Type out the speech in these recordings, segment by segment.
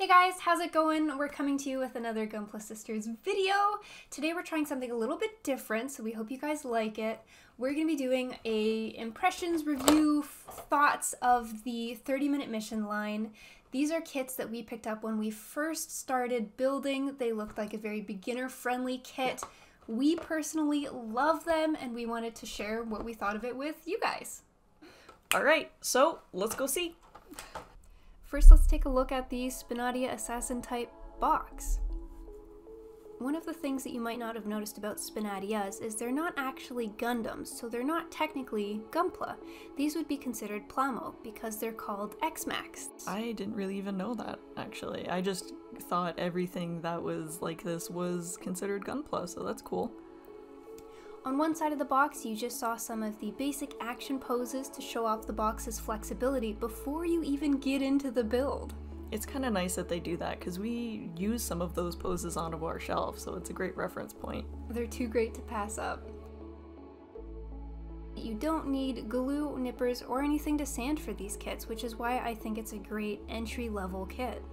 Hey guys, how's it going? We're coming to you with another Gunpla Sisters video. Today we're trying something a little bit different, so we hope you guys like it. We're going to be doing a impressions review, thoughts of the 30-minute mission line. These are kits that we picked up when we first started building. They looked like a very beginner-friendly kit. We personally love them, and we wanted to share what we thought of it with you guys. Alright, so let's go see. First, let's take a look at the Spinadia Assassin type box. One of the things that you might not have noticed about Spinadias is they're not actually Gundams, so they're not technically Gunpla. These would be considered Plamo because they're called X-Max. I didn't really even know that, actually. I just thought everything that was like this was considered Gunpla, so that's cool. On one side of the box, you just saw some of the basic action poses to show off the box's flexibility before you even get into the build. It's kind of nice that they do that, because we use some of those poses on our shelf, so it's a great reference point. They're too great to pass up. You don't need glue, nippers, or anything to sand for these kits, which is why I think it's a great entry-level kit.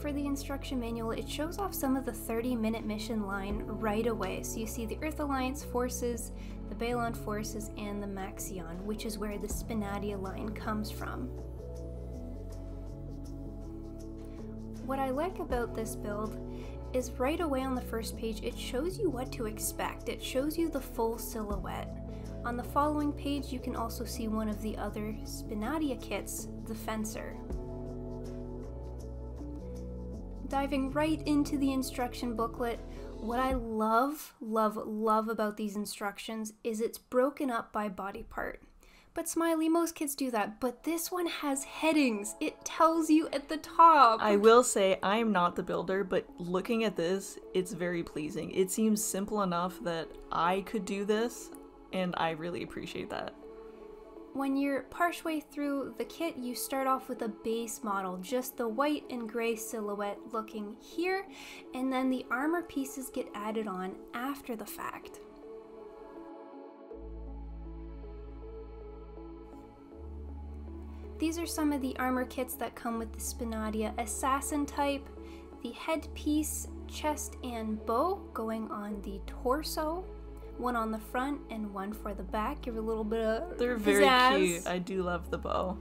For the instruction manual, it shows off some of the 30-minute mission line right away. So you see the Earth Alliance forces, the Balon forces, and the Maxion, which is where the Spinadia line comes from. What I like about this build is right away on the first page, it shows you what to expect. It shows you the full silhouette. On the following page, you can also see one of the other Spinadia kits, the Fencer. Diving right into the instruction booklet, what I love about these instructions is it's broken up by body part. But Smiley, most kids do that, but this one has headings. It tells you at the top. I will say, I'm not the builder, but looking at this, it's very pleasing. It seems simple enough that I could do this, and I really appreciate that. When you're partially through the kit, you start off with a base model, just the white and gray silhouette looking here, and then the armor pieces get added on after the fact. These are some of the armor kits that come with the Spinadia Assassin type. The headpiece, chest, and bow going on the torso. One on the front and one for the back. Give it a little bit of They're very pizzazz. cute. I do love the bow.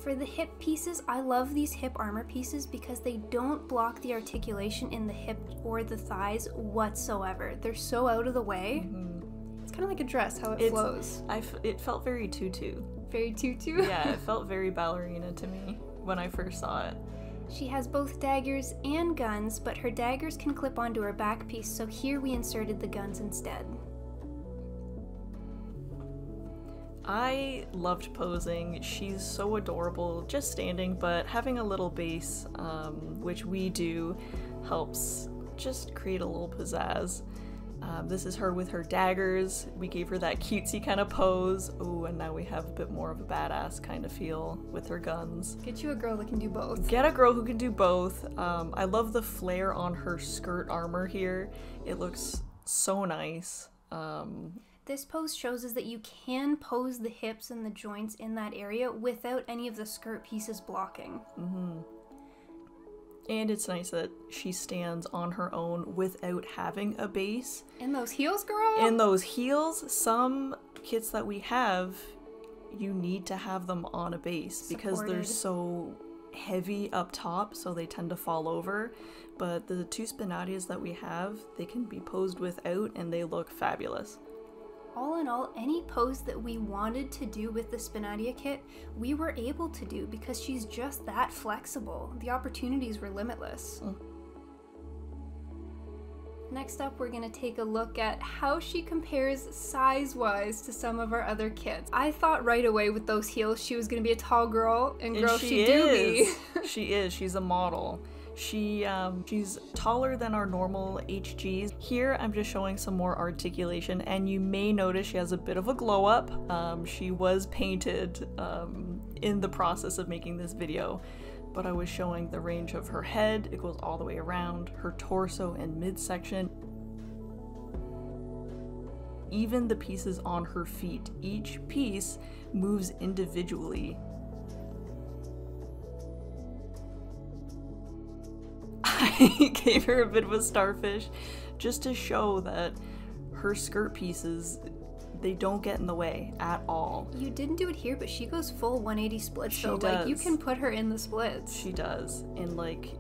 For the hip pieces, I love these hip armor pieces because they don't block the articulation in the hip or the thighs whatsoever. They're so out of the way. It's kind of like a dress, how it flows. It felt very tutu. Very tutu? Yeah, it felt very ballerina to me when I first saw it. She has both daggers and guns, but her daggers can clip onto her back piece, so here we inserted the guns instead. I loved posing. She's so adorable just standing, but having a little base, which we do, helps just create a little pizzazz. This is her with her daggers. We gave her that cutesy kind of pose. Oh, and now we have a bit more of a badass kind of feel with her guns. Get you a girl that can do both. Get a girl who can do both. I love the flare on her skirt armor here. It looks so nice. This pose shows us that you can pose the hips and the joints in that area without any of the skirt pieces blocking. And it's nice that she stands on her own without having a base. And those heels, girl? And those heels, some kits that we have, you need to have them on a base because they're so heavy up top, so they tend to fall over. But the two Spinadias that we have, they can be posed without and they look fabulous. All in all, any pose that we wanted to do with the Spinadia kit, we were able to do because she's just that flexible. The opportunities were limitless. Next up, we're going to take a look at how she compares size-wise to some of our other kits. I thought right away with those heels she was going to be a tall girl, and girl, she do be. She is. She's a model. She's taller than our normal HGs. Here I'm just showing some more articulation, and you may notice she has a bit of a glow up. She was painted in the process of making this video, but I was showing the range of her head. It goes all the way around, her torso and midsection. Even the pieces on her feet, each piece moves individually. I gave her a bit of a starfish just to show that her skirt pieces, they don't get in the way at all. You didn't do it here, but she goes full 180 splits, She so does. like you can put her in the splits. She does. And like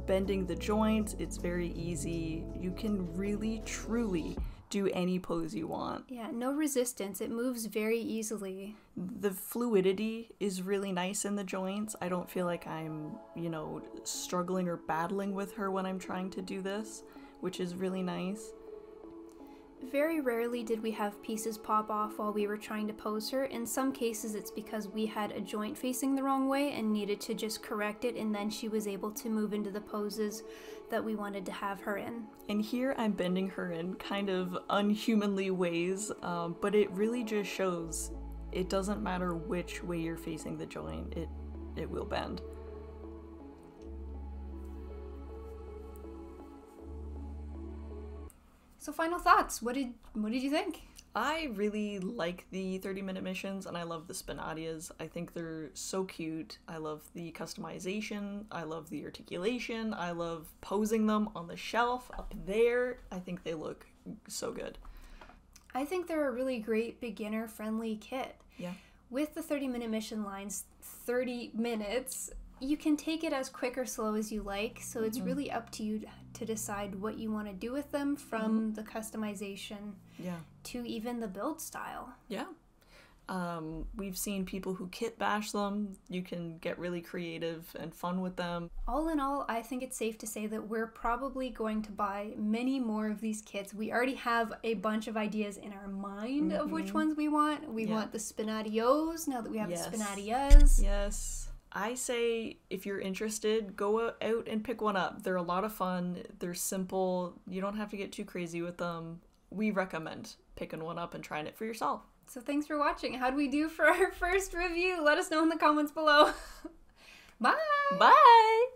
bending the joints, it's very easy. You can really, truly do any pose you want. Yeah, no resistance. It moves very easily. The fluidity is really nice in the joints. I don't feel like I'm, you know, struggling or battling with her when I'm trying to do this, which is really nice. Very rarely did we have pieces pop off while we were trying to pose her. In some cases it's because we had a joint facing the wrong way and needed to just correct it, and then she was able to move into the poses that we wanted to have her in. And here I'm bending her in kind of unhumanly ways, but it really just shows it doesn't matter which way you're facing the joint, it will bend. So final thoughts. What did you think? I really like the 30-minute missions, and I love the Spinatias. I think they're so cute. I love the customization. I love the articulation. I love posing them on the shelf up there. I think they look so good. I think they're a really great beginner-friendly kit. Yeah. With the 30-minute mission lines, 30 minutes, you can take it as quick or slow as you like, so it's really up to you to decide what you want to do with them, from the customization to even the build style. Yeah. We've seen people who kit bash them. You can get really creative and fun with them. All in all, I think it's safe to say that we're probably going to buy many more of these kits. We already have a bunch of ideas in our mind of which ones we want. We want the Spinatios now that we have the Spinatias. Yes. I say if you're interested, go out and pick one up. They're a lot of fun. They're simple. You don't have to get too crazy with them. We recommend picking one up and trying it for yourself. So thanks for watching. How'd we do for our first review? Let us know in the comments below. Bye! Bye!